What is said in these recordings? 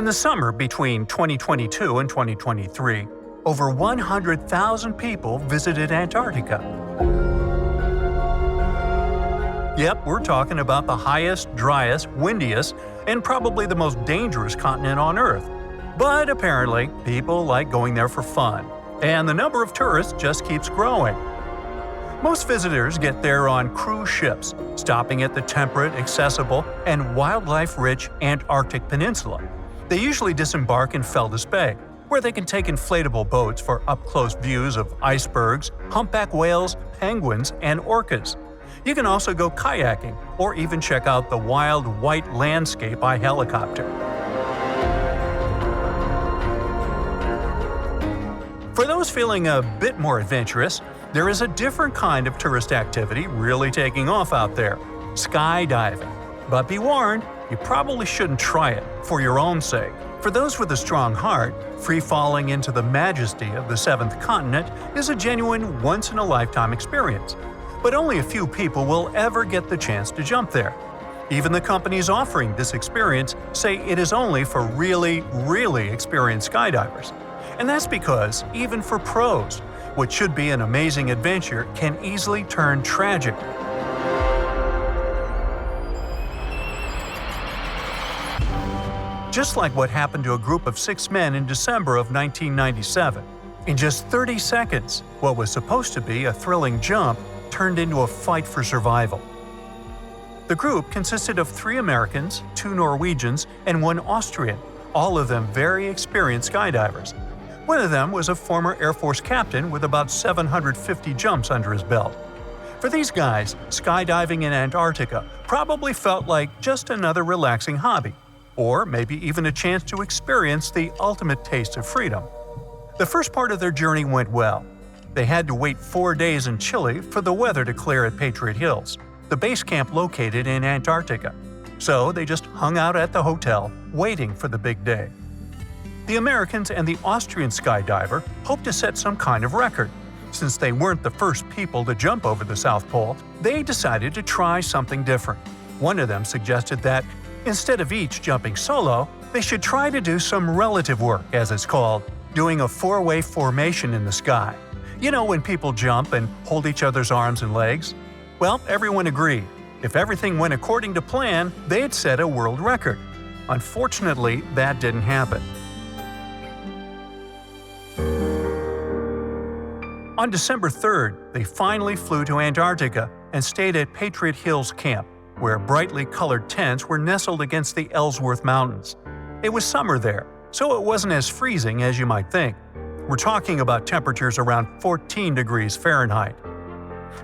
In the summer between 2022 and 2023, over 100,000 people visited Antarctica. Yep, we're talking about the highest, driest, windiest, and probably the most dangerous continent on Earth. But apparently, people like going there for fun, and the number of tourists just keeps growing. Most visitors get there on cruise ships, stopping at the temperate, accessible, and wildlife-rich Antarctic Peninsula. They usually disembark in Feldes Bay, where they can take inflatable boats for up-close views of icebergs, humpback whales, penguins, and orcas. You can also go kayaking, or even check out the wild white landscape by helicopter. For those feeling a bit more adventurous, there is a different kind of tourist activity really taking off out there – skydiving. But be warned, you probably shouldn't try it, for your own sake. For those with a strong heart, free-falling into the majesty of the seventh continent is a genuine once-in-a-lifetime experience. But only a few people will ever get the chance to jump there. Even the companies offering this experience say it is only for really, really experienced skydivers. And that's because, even for pros, what should be an amazing adventure can easily turn tragic. Just like what happened to a group of 6 men in December of 1997. In just 30 seconds, what was supposed to be a thrilling jump turned into a fight for survival. The group consisted of 3 Americans, 2 Norwegians, and 1 Austrian, all of them very experienced skydivers. One of them was a former Air Force captain with about 750 jumps under his belt. For these guys, skydiving in Antarctica probably felt like just another relaxing hobby, or maybe even a chance to experience the ultimate taste of freedom. The first part of their journey went well. They had to wait 4 days in Chile for the weather to clear at Patriot Hills, the base camp located in Antarctica. So they just hung out at the hotel, waiting for the big day. The Americans and the Austrian skydiver hoped to set some kind of record. Since they weren't the first people to jump over the South Pole, they decided to try something different. One of them suggested that, instead of each jumping solo, they should try to do some relative work, as it's called, doing a 4-way formation in the sky. You know, when people jump and hold each other's arms and legs? Well, everyone agreed. If everything went according to plan, they'd set a world record. Unfortunately, that didn't happen. On December 3rd, they finally flew to Antarctica and stayed at Patriot Hills Camp, where brightly colored tents were nestled against the Ellsworth Mountains. It was summer there, so it wasn't as freezing as you might think. We're talking about temperatures around 14 degrees Fahrenheit.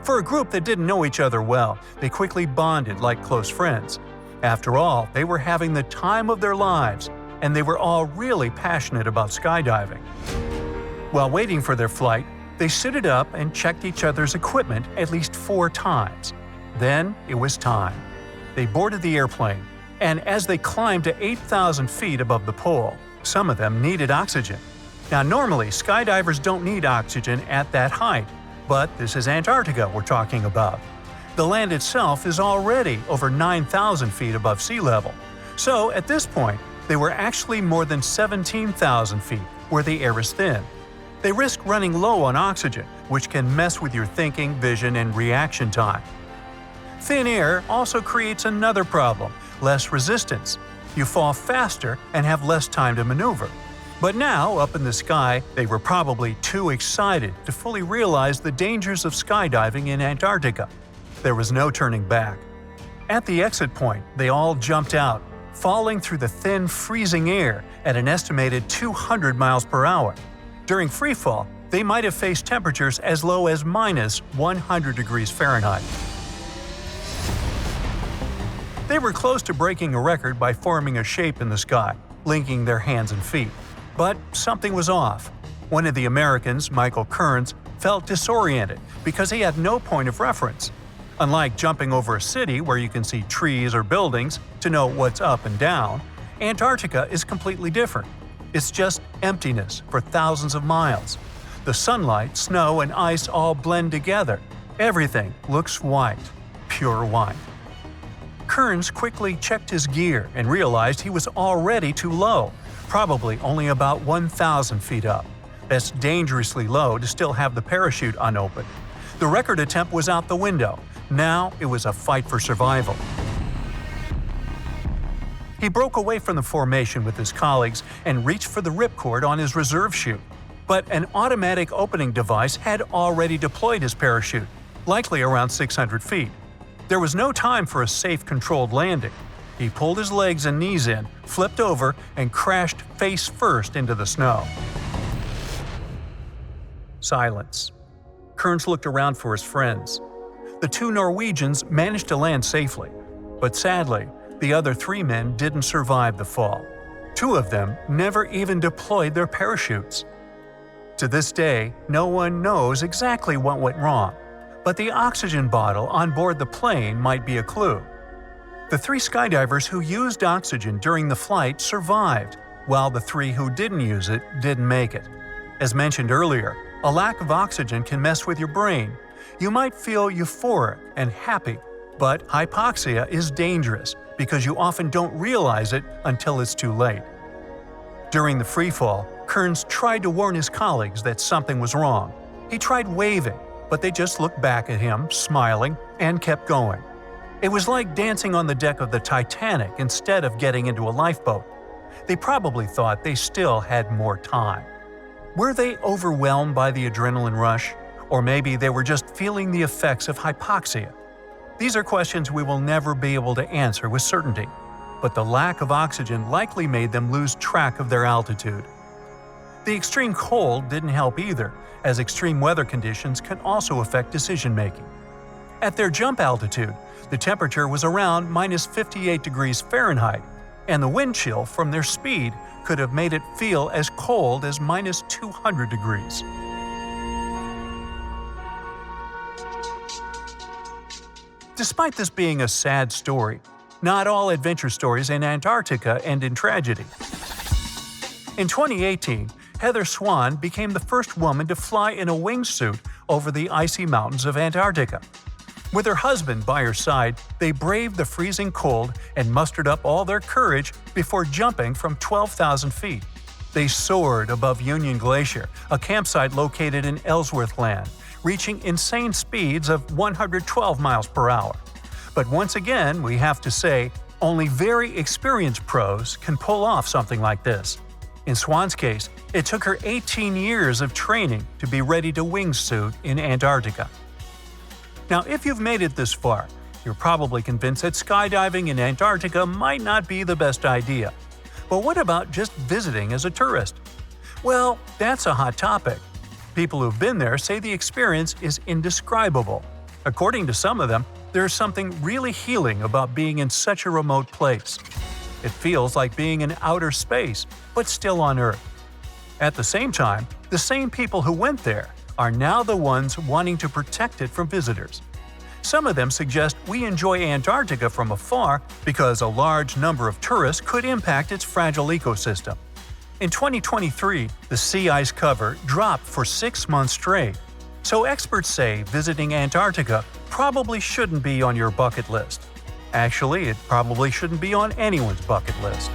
For a group that didn't know each other well, they quickly bonded like close friends. After all, they were having the time of their lives, and they were all really passionate about skydiving. While waiting for their flight, they suited up and checked each other's equipment at least 4 times. Then it was time. They boarded the airplane, and as they climbed to 8,000 feet above the pole, some of them needed oxygen. Now normally, skydivers don't need oxygen at that height, but this is Antarctica we're talking about. The land itself is already over 9,000 feet above sea level. So at this point, they were actually more than 17,000 feet, where the air is thin. They risk running low on oxygen, which can mess with your thinking, vision, and reaction time. Thin air also creates another problem, less resistance. You fall faster and have less time to maneuver. But now, up in the sky, they were probably too excited to fully realize the dangers of skydiving in Antarctica. There was no turning back. At the exit point, they all jumped out, falling through the thin, freezing air at an estimated 200 miles per hour. During freefall, they might have faced temperatures as low as minus 100 degrees Fahrenheit. They were close to breaking a record by forming a shape in the sky, linking their hands and feet. But something was off. One of the Americans, Michael Kearns, felt disoriented because he had no point of reference. Unlike jumping over a city where you can see trees or buildings to know what's up and down, Antarctica is completely different. It's just emptiness for thousands of miles. The sunlight, snow, and ice all blend together. Everything looks white, pure white. Kearns quickly checked his gear and realized he was already too low, probably only about 1,000 feet up. That's dangerously low to still have the parachute unopened. The record attempt was out the window. Now it was a fight for survival. He broke away from the formation with his colleagues and reached for the ripcord on his reserve chute. But an automatic opening device had already deployed his parachute, likely around 600 feet. There was no time for a safe, controlled landing. He pulled his legs and knees in, flipped over, and crashed face first into the snow. Silence. Kearns looked around for his friends. The two Norwegians managed to land safely, but sadly, the other 3 men didn't survive the fall. 2 of them never even deployed their parachutes. To this day, no one knows exactly what went wrong, but the oxygen bottle on board the plane might be a clue. The 3 skydivers who used oxygen during the flight survived, while the 3 who didn't use it didn't make it. As mentioned earlier, a lack of oxygen can mess with your brain. You might feel euphoric and happy, but hypoxia is dangerous because you often don't realize it until it's too late. During the freefall, Kearns tried to warn his colleagues that something was wrong. He tried waving, but they just looked back at him, smiling, and kept going. It was like dancing on the deck of the Titanic instead of getting into a lifeboat. They probably thought they still had more time. Were they overwhelmed by the adrenaline rush? Or maybe they were just feeling the effects of hypoxia? These are questions we will never be able to answer with certainty, but the lack of oxygen likely made them lose track of their altitude. The extreme cold didn't help either, as extreme weather conditions can also affect decision-making. At their jump altitude, the temperature was around -58 degrees Fahrenheit, and the wind chill from their speed could have made it feel as cold as -200 degrees. Despite this being a sad story, not all adventure stories in Antarctica end in tragedy. In 2018, Heather Swan became the first woman to fly in a wingsuit over the icy mountains of Antarctica. With her husband by her side, they braved the freezing cold and mustered up all their courage before jumping from 12,000 feet. They soared above Union Glacier, a campsite located in Ellsworth Land, reaching insane speeds of 112 miles per hour. But once again, we have to say, only very experienced pros can pull off something like this. In Swan's case, it took her 18 years of training to be ready to wingsuit in Antarctica. Now, if you've made it this far, you're probably convinced that skydiving in Antarctica might not be the best idea. But what about just visiting as a tourist? Well, that's a hot topic. People who've been there say the experience is indescribable. According to some of them, there's something really healing about being in such a remote place. It feels like being in outer space, but still on Earth. At the same time, the same people who went there are now the ones wanting to protect it from visitors. Some of them suggest we enjoy Antarctica from afar because a large number of tourists could impact its fragile ecosystem. In 2023, the sea ice cover dropped for 6 months straight. So experts say visiting Antarctica probably shouldn't be on your bucket list. Actually, it probably shouldn't be on anyone's bucket list.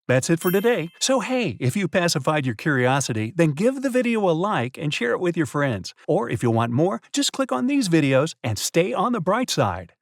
That's it for today. So hey, if you pacified your curiosity, then give the video a like and share it with your friends. Or if you want more, just click on these videos and stay on the bright side.